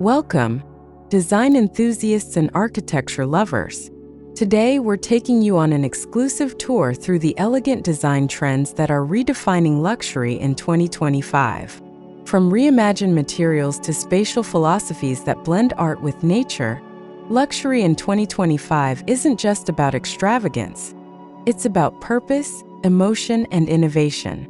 Welcome, design enthusiasts and architecture lovers. Today, we're taking you on an exclusive tour through the elegant design trends that are redefining luxury in 2025. From reimagined materials to spatial philosophies that blend art with nature, luxury in 2025 isn't just about extravagance. It's about purpose, emotion, and innovation.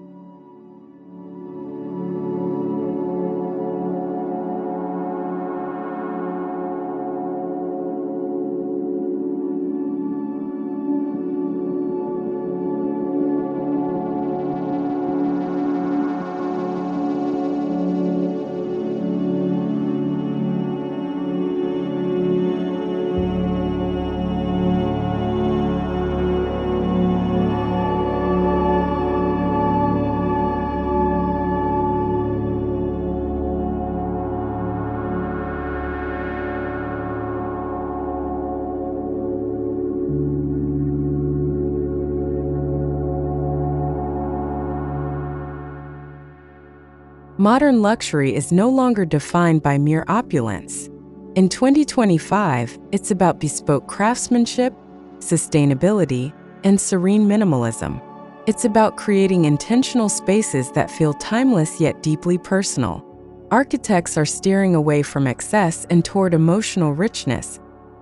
Modern luxury is no longer defined by mere opulence. In 2025, it's about bespoke craftsmanship, sustainability, and serene minimalism. It's about creating intentional spaces that feel timeless yet deeply personal. Architects are steering away from excess and toward emotional richness,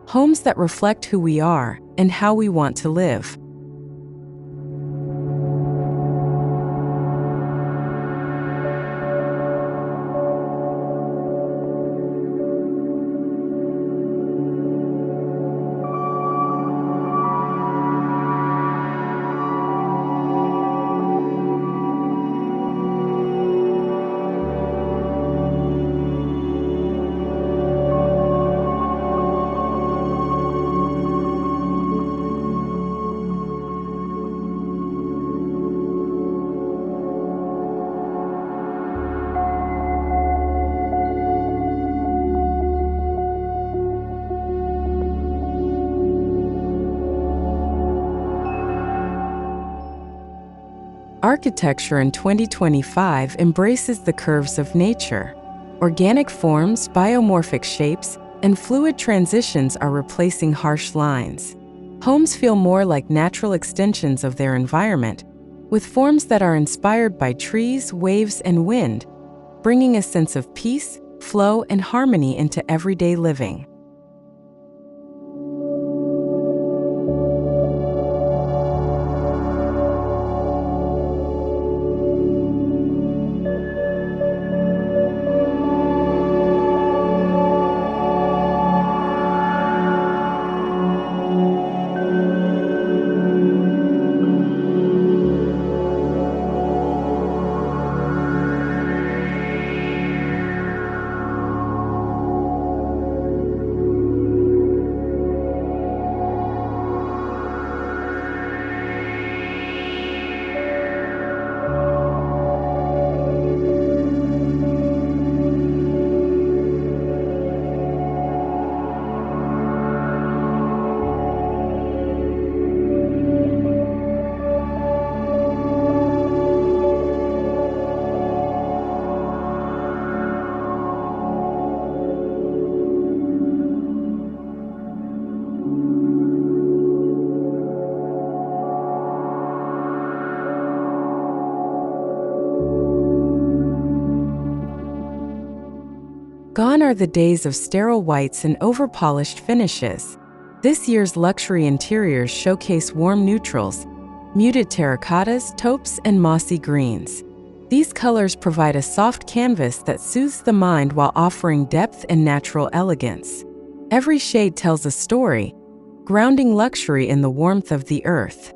homes that reflect who we are and how we want to live. Architecture in 2025 embraces the curves of nature. Organic forms, biomorphic shapes, and fluid transitions are replacing harsh lines. Homes feel more like natural extensions of their environment, with forms that are inspired by trees, waves, and wind, bringing a sense of peace, flow, and harmony into everyday living. Gone are the days of sterile whites and over-polished finishes. This year's luxury interiors showcase warm neutrals, muted terracottas, taupes, and mossy greens. These colors provide a soft canvas that soothes the mind while offering depth and natural elegance. Every shade tells a story, grounding luxury in the warmth of the earth.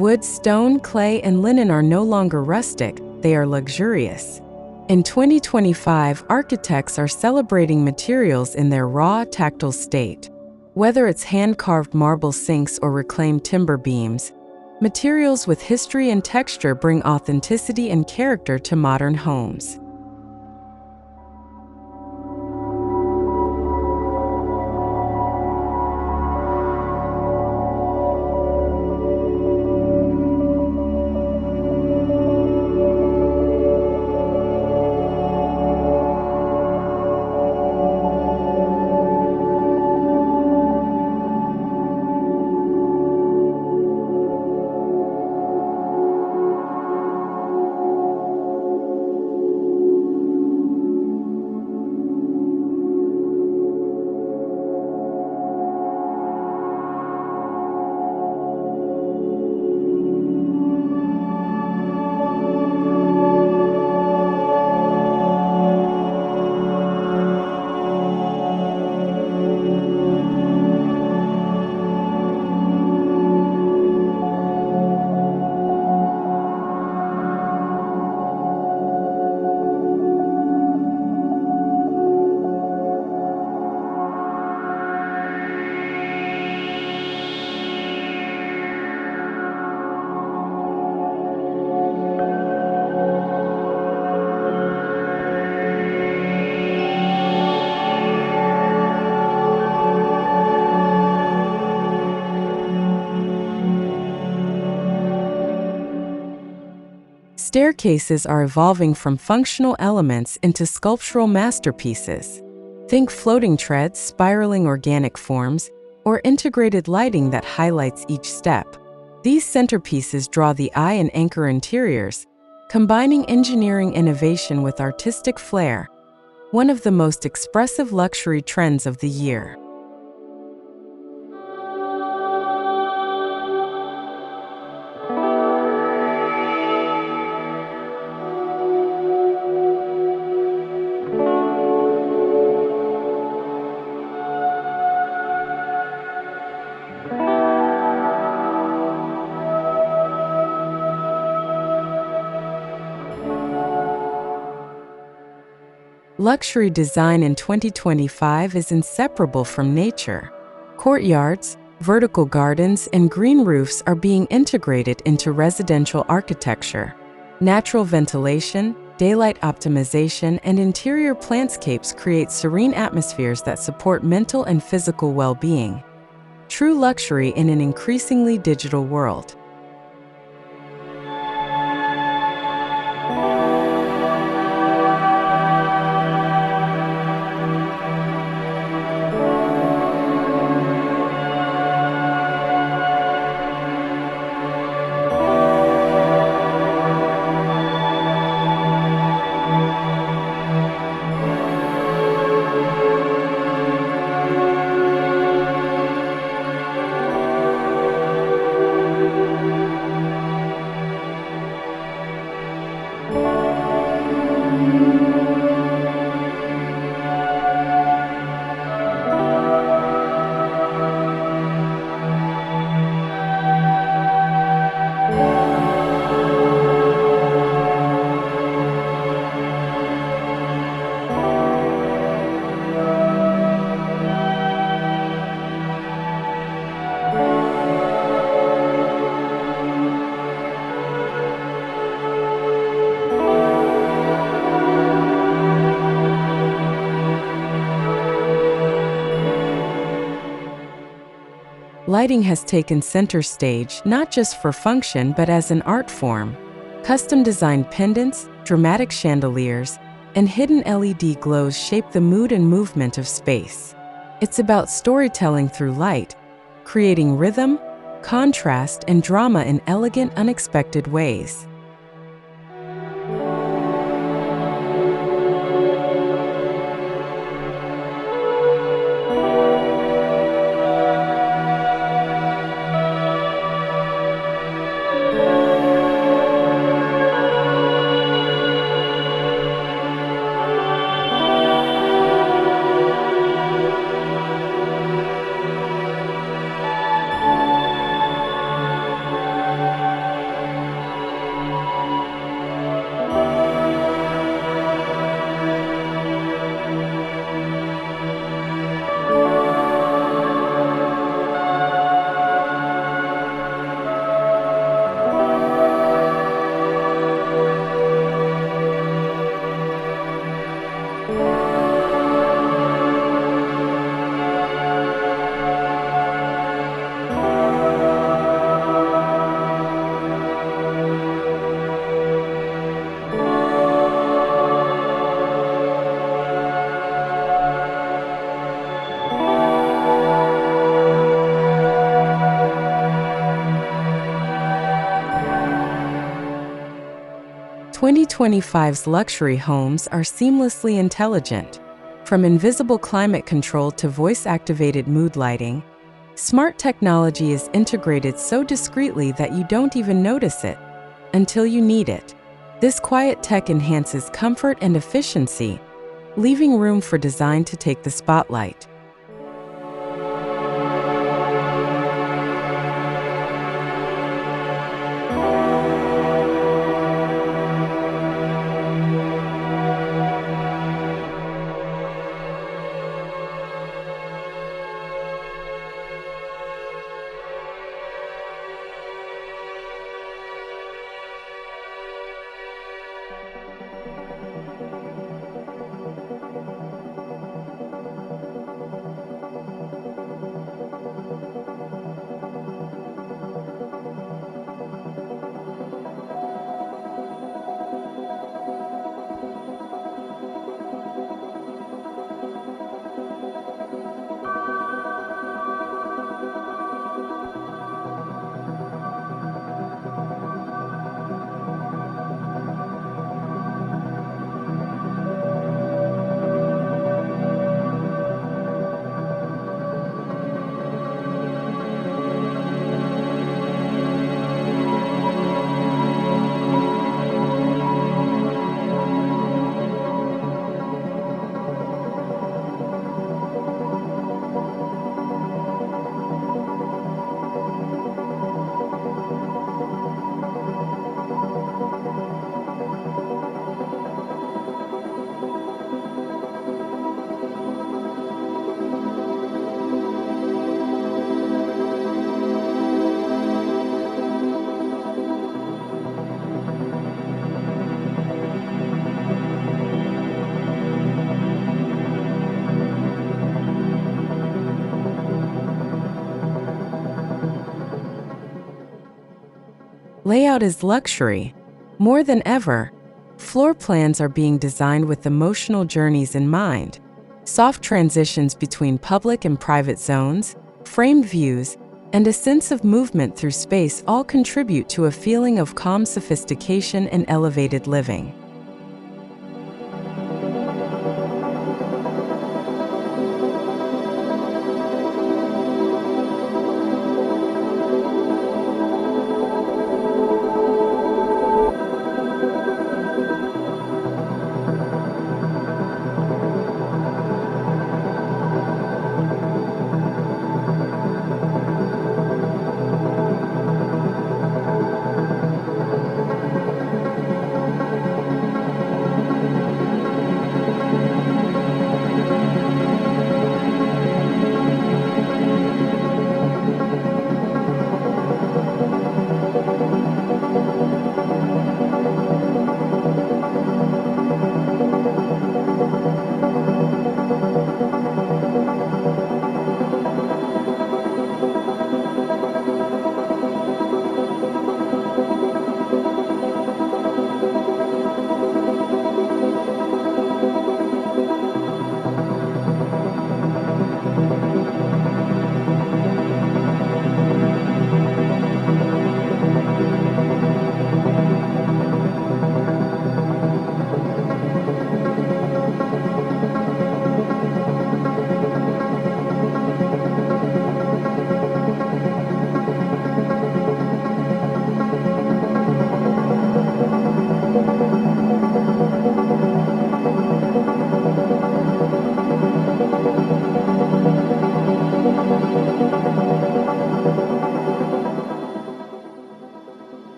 Wood, stone, clay, and linen are no longer rustic, they are luxurious. In 2025, architects are celebrating materials in their raw, tactile state. Whether it's hand-carved marble sinks or reclaimed timber beams, materials with history and texture bring authenticity and character to modern homes. Staircases are evolving from functional elements into sculptural masterpieces. Think floating treads, spiraling organic forms, or integrated lighting that highlights each step. These centerpieces draw the eye and anchor interiors, combining engineering innovation with artistic flair, one of the most expressive luxury trends of the year. Luxury design in 2025 is inseparable from nature. Courtyards, vertical gardens, and green roofs are being integrated into residential architecture. Natural ventilation, daylight optimization, and interior plantscapes create serene atmospheres that support mental and physical well-being. True luxury in an increasingly digital world. Lighting has taken center stage not just for function but as an art form. Custom-designed pendants, dramatic chandeliers, and hidden LED glows shape the mood and movement of space. It's about storytelling through light, creating rhythm, contrast, and drama in elegant, unexpected ways. 2025's luxury homes are seamlessly intelligent. From invisible climate control to voice-activated mood lighting, smart technology is integrated so discreetly that you don't even notice it until you need it. This quiet tech enhances comfort and efficiency, leaving room for design to take the spotlight. Layout is luxury. More than ever, floor plans are being designed with emotional journeys in mind. Soft transitions between public and private zones, framed views, and a sense of movement through space all contribute to a feeling of calm sophistication and elevated living.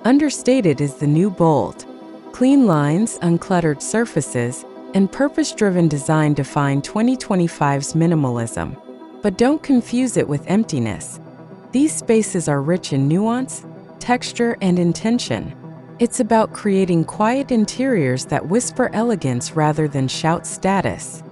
Understated is the new bold. Clean lines, uncluttered surfaces, and purpose-driven design define 2025's minimalism. But don't confuse it with emptiness. These spaces are rich in nuance, texture, and intention. It's about creating quiet interiors that whisper elegance rather than shout status.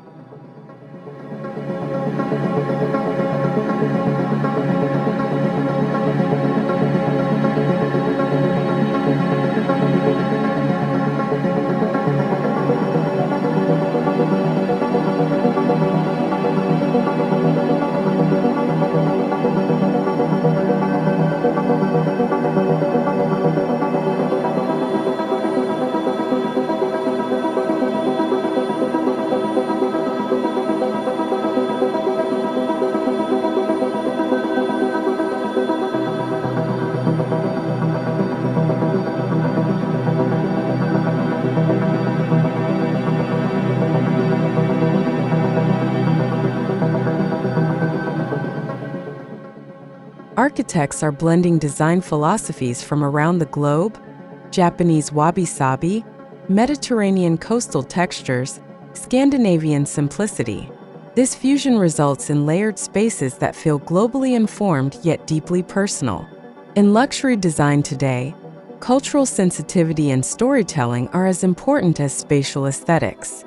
Architects are blending design philosophies from around the globe: Japanese wabi-sabi, Mediterranean coastal textures, Scandinavian simplicity. This fusion results in layered spaces that feel globally informed yet deeply personal. In luxury design today, cultural sensitivity and storytelling are as important as spatial aesthetics.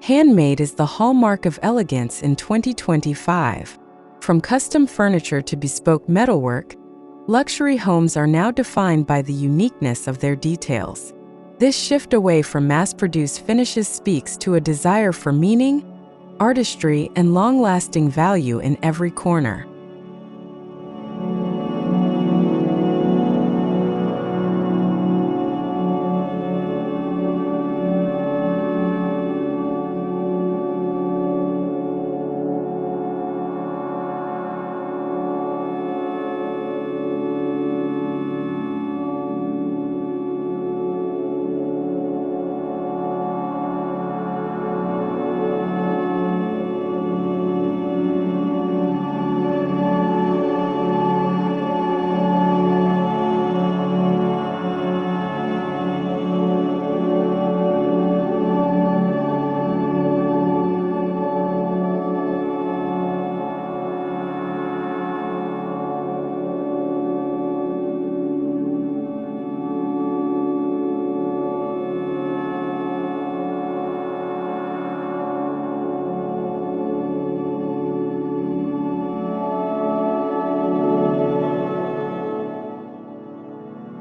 Handmade is the hallmark of elegance in 2025. From custom furniture to bespoke metalwork, luxury homes are now defined by the uniqueness of their details. This shift away from mass-produced finishes speaks to a desire for meaning, artistry, and long-lasting value in every corner.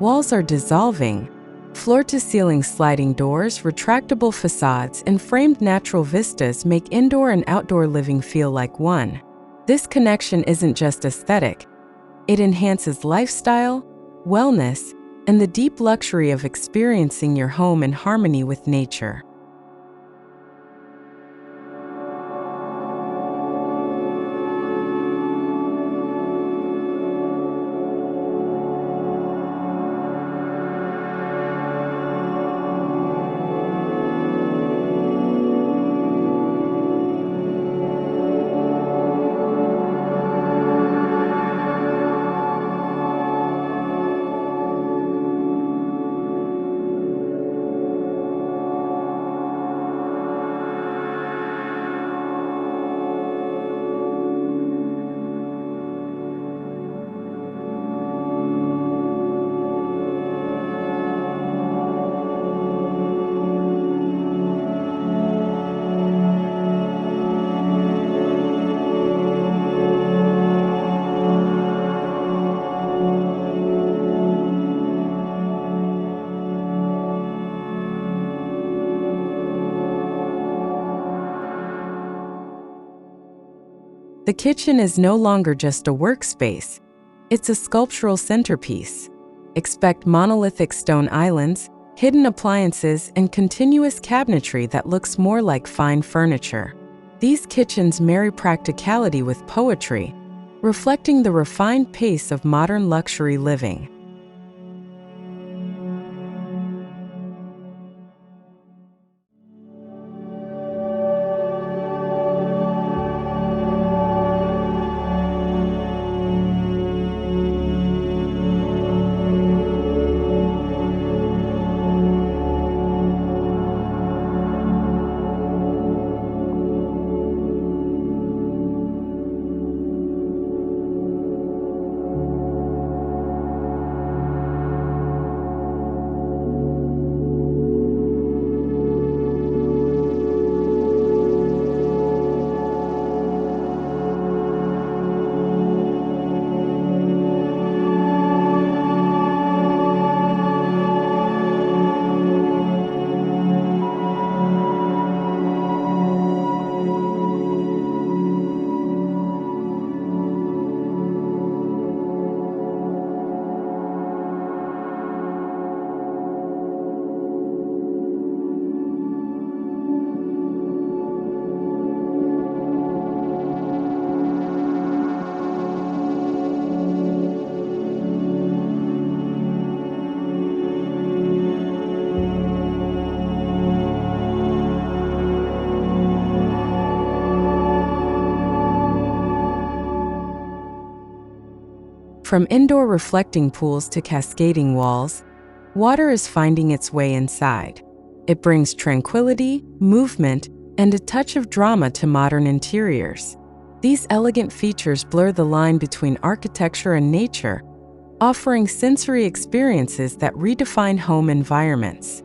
Walls are dissolving. Floor-to-ceiling sliding doors, retractable facades, and framed natural vistas make indoor and outdoor living feel like one. This connection isn't just aesthetic. It enhances lifestyle, wellness, and the deep luxury of experiencing your home in harmony with nature. The kitchen is no longer just a workspace, it's a sculptural centerpiece. Expect monolithic stone islands, hidden appliances, and continuous cabinetry that looks more like fine furniture. These kitchens marry practicality with poetry, reflecting the refined pace of modern luxury living. From indoor reflecting pools to cascading walls, water is finding its way inside. It brings tranquility, movement, and a touch of drama to modern interiors. These elegant features blur the line between architecture and nature, offering sensory experiences that redefine home environments.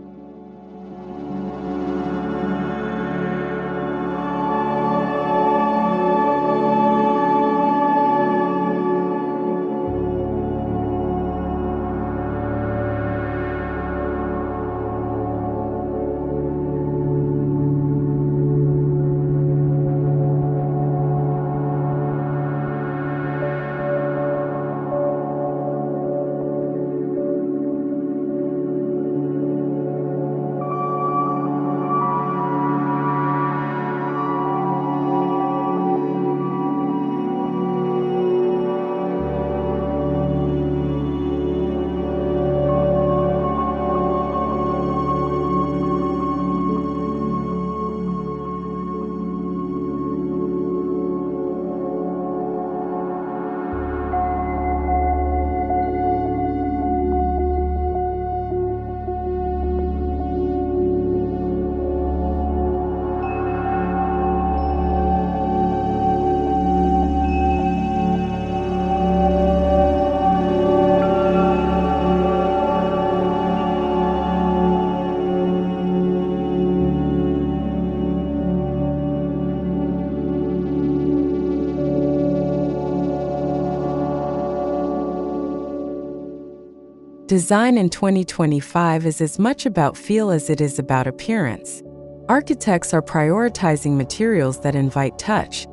Design in 2025 is as much about feel as it is about appearance. Architects are prioritizing materials that invite touch: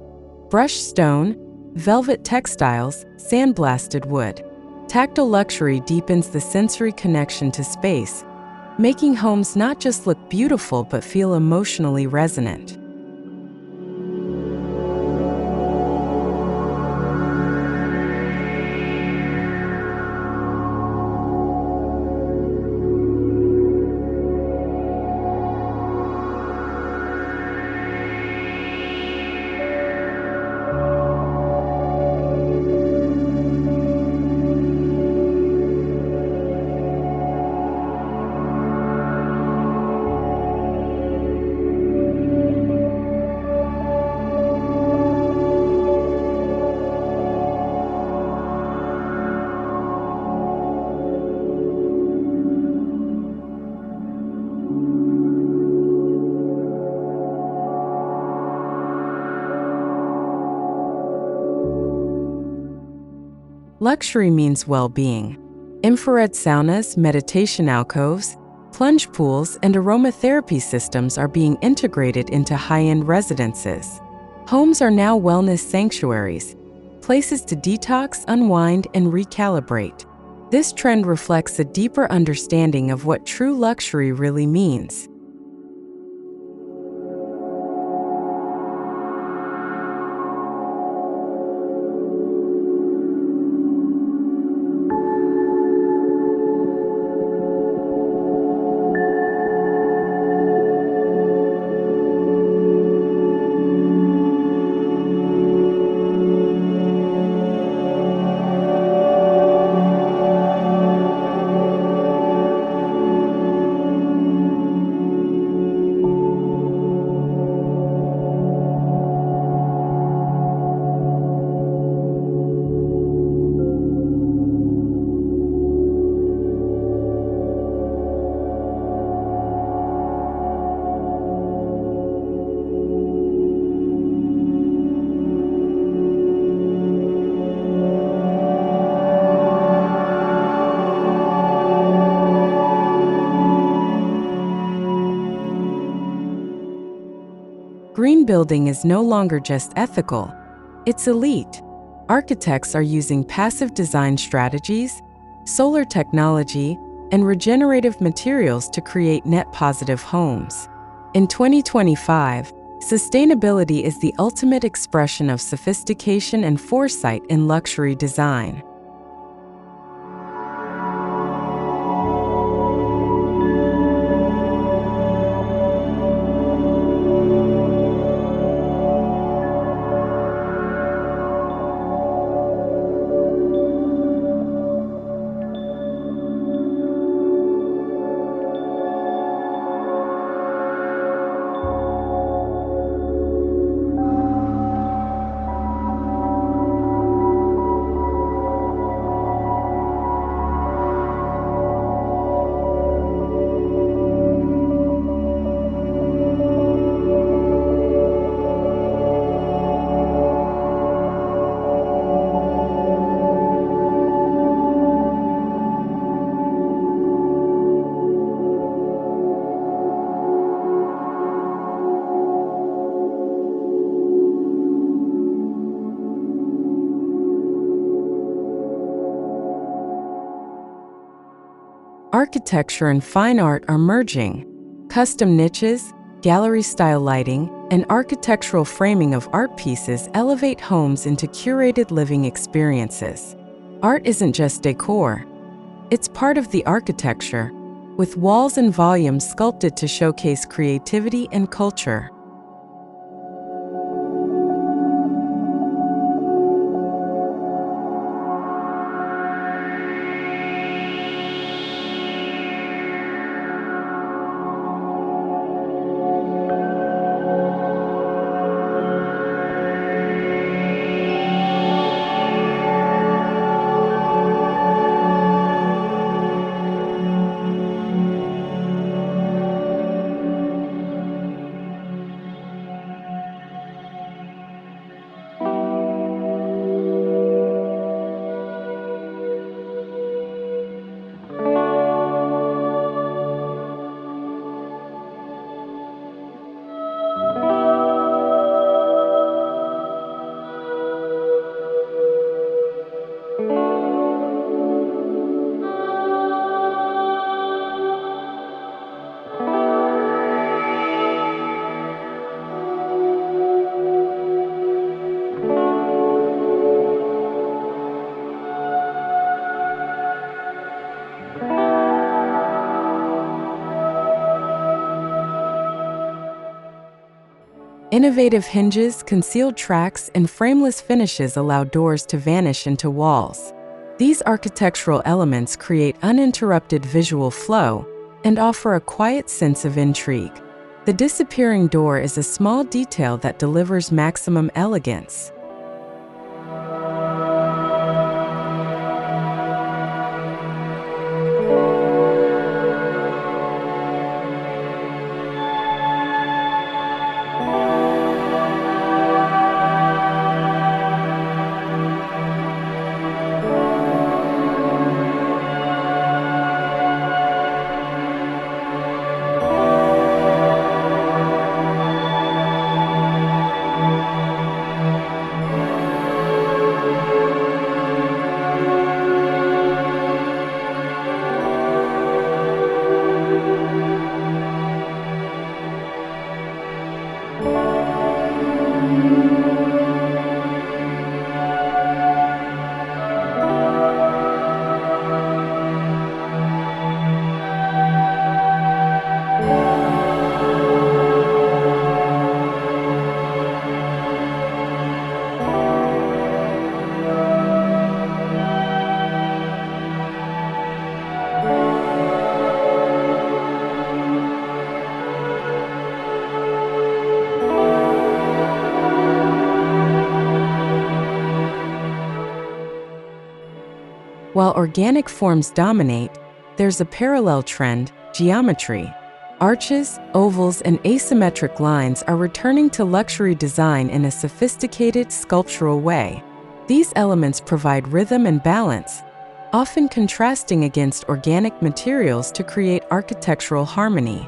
brushed stone, velvet textiles, sandblasted wood. Tactile luxury deepens the sensory connection to space, making homes not just look beautiful but feel emotionally resonant. Luxury means well-being. Infrared saunas, meditation alcoves, plunge pools, and aromatherapy systems are being integrated into high-end residences. Homes are now wellness sanctuaries, places to detox, unwind, and recalibrate. This trend reflects a deeper understanding of what true luxury really means. Green building is no longer just ethical, it's elite. Architects are using passive design strategies, solar technology, and regenerative materials to create net positive homes. In 2025, sustainability is the ultimate expression of sophistication and foresight in luxury design. architecture and fine art are merging. Custom niches, gallery-style lighting, and architectural framing of art pieces elevate homes into curated living experiences. Art isn't just decor. It's part of the architecture, with walls and volumes sculpted to showcase creativity and culture. Innovative hinges, concealed tracks, and frameless finishes allow doors to vanish into walls. These architectural elements create uninterrupted visual flow and offer a quiet sense of intrigue. The disappearing door is a small detail that delivers maximum elegance. While organic forms dominate, there's a parallel trend: geometry. Arches, ovals, and asymmetric lines are returning to luxury design in a sophisticated, sculptural way. These elements provide rhythm and balance, often contrasting against organic materials to create architectural harmony.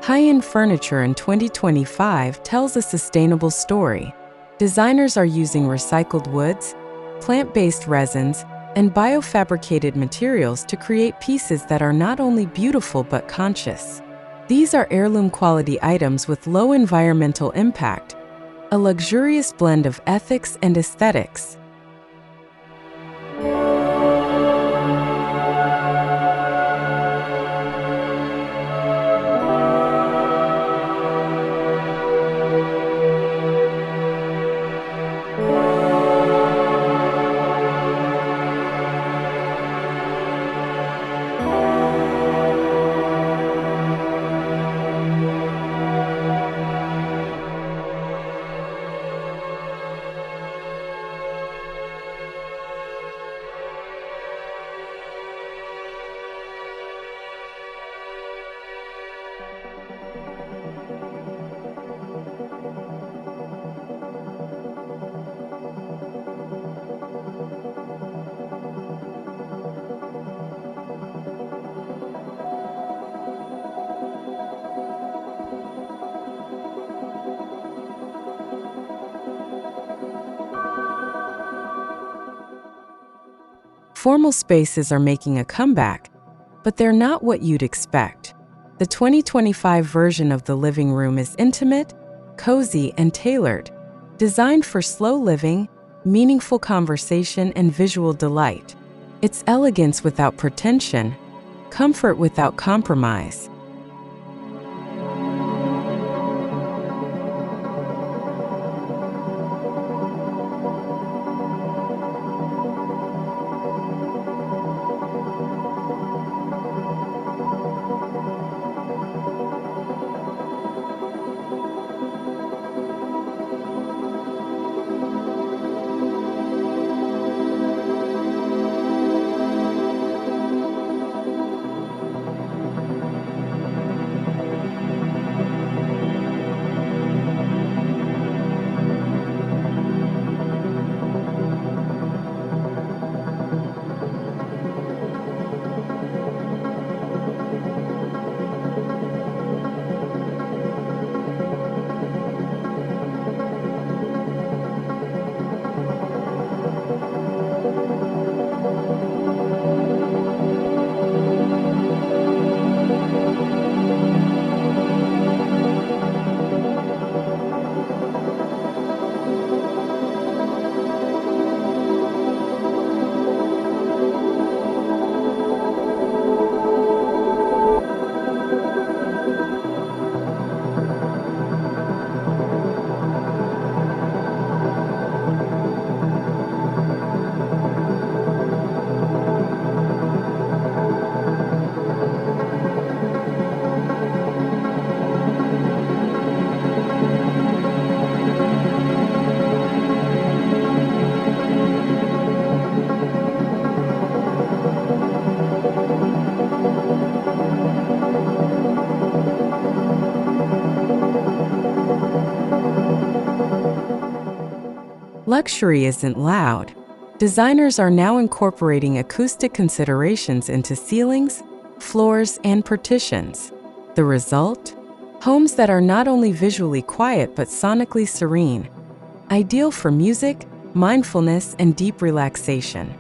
High-end furniture in 2025 tells a sustainable story. Designers are using recycled woods, plant-based resins, and biofabricated materials to create pieces that are not only beautiful but conscious. These are heirloom-quality items with low environmental impact, a luxurious blend of ethics and aesthetics. Formal spaces are making a comeback, but they're not what you'd expect. The 2025 version of the living room is intimate, cozy, and tailored, designed for slow living, meaningful conversation, and visual delight. It's elegance without pretension, comfort without compromise. Luxury isn't loud. Designers are now incorporating acoustic considerations into ceilings, floors, and partitions. The result? Homes that are not only visually quiet but sonically serene, ideal for music, mindfulness, and deep relaxation.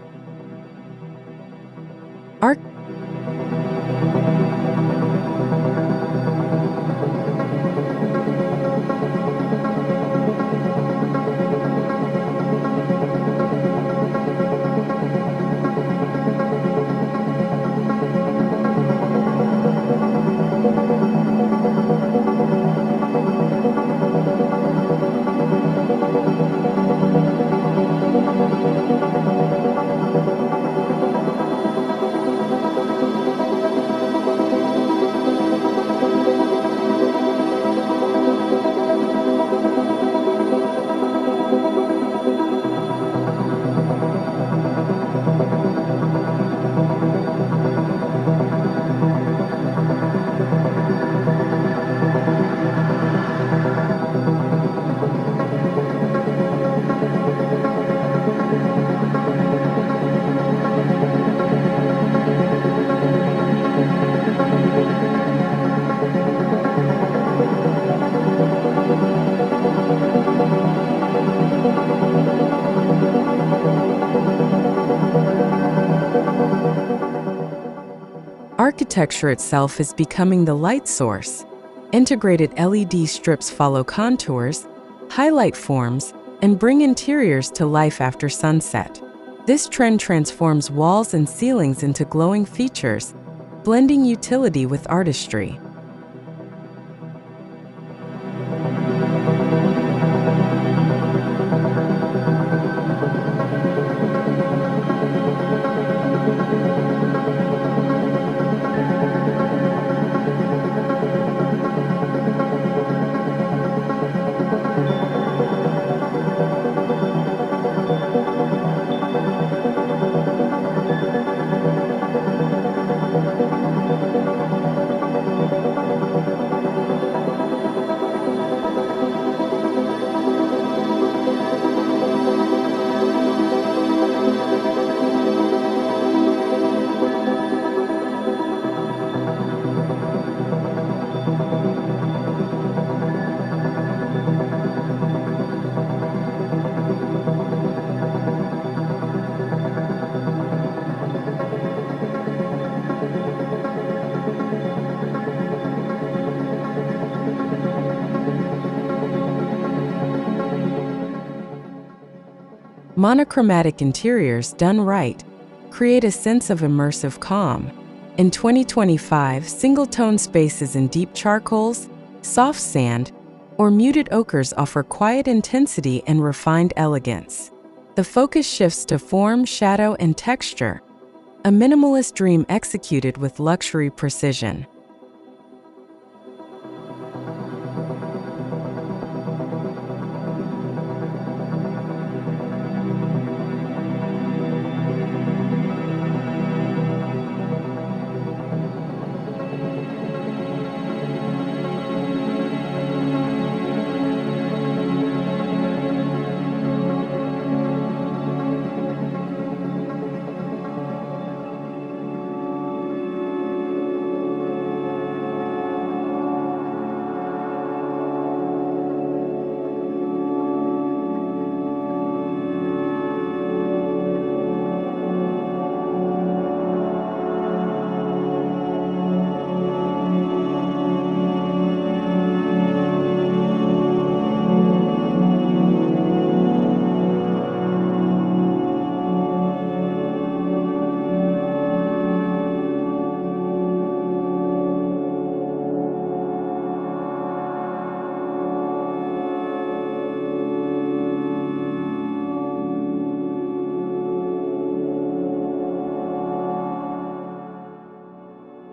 Architecture itself is becoming the light source. Integrated LED strips follow contours, highlight forms, and bring interiors to life after sunset. This trend transforms walls and ceilings into glowing features, blending utility with artistry. Monochromatic interiors done right create a sense of immersive calm. In 2025, single-tone spaces in deep charcoals, soft sand, or muted ochres offer quiet intensity and refined elegance. The focus shifts to form, shadow, and texture, a minimalist dream executed with luxury precision.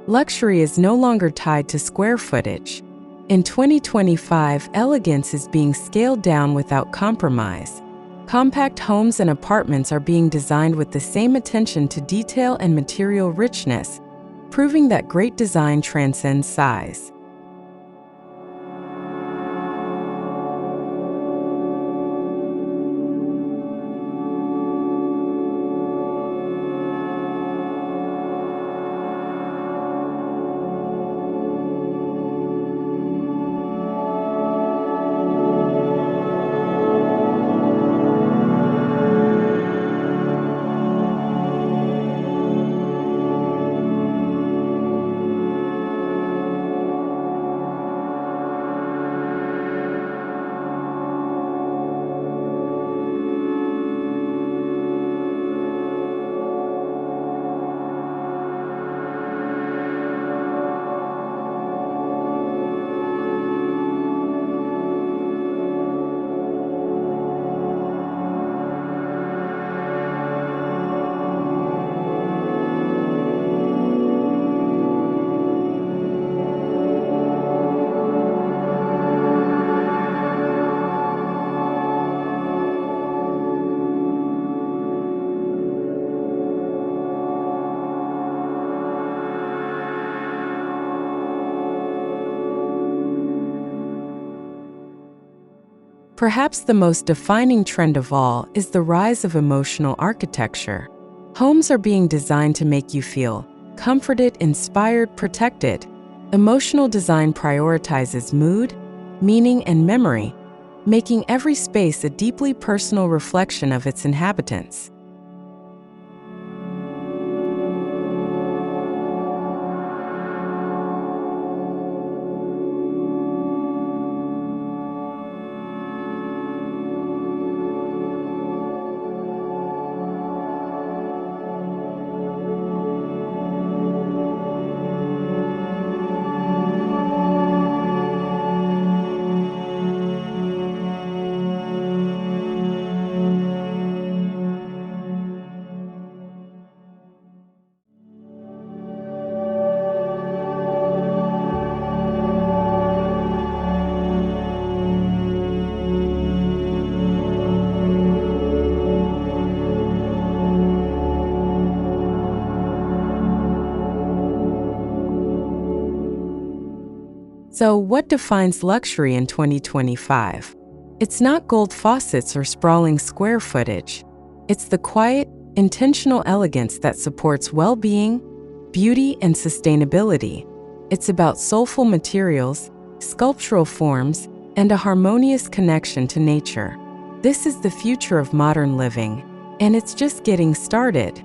Luxury is no longer tied to square footage. In 2025, elegance is being scaled down without compromise. Compact homes and apartments are being designed with the same attention to detail and material richness, proving that great design transcends size. Perhaps the most defining trend of all is the rise of emotional architecture. Homes are being designed to make you feel comforted, inspired, protected. Emotional design prioritizes mood, meaning, and memory, making every space a deeply personal reflection of its inhabitants. So, what defines luxury in 2025? It's not gold faucets or sprawling square footage. It's the quiet, intentional elegance that supports well-being, beauty, and sustainability. It's about soulful materials, sculptural forms, and a harmonious connection to nature. This is the future of modern living, and it's just getting started.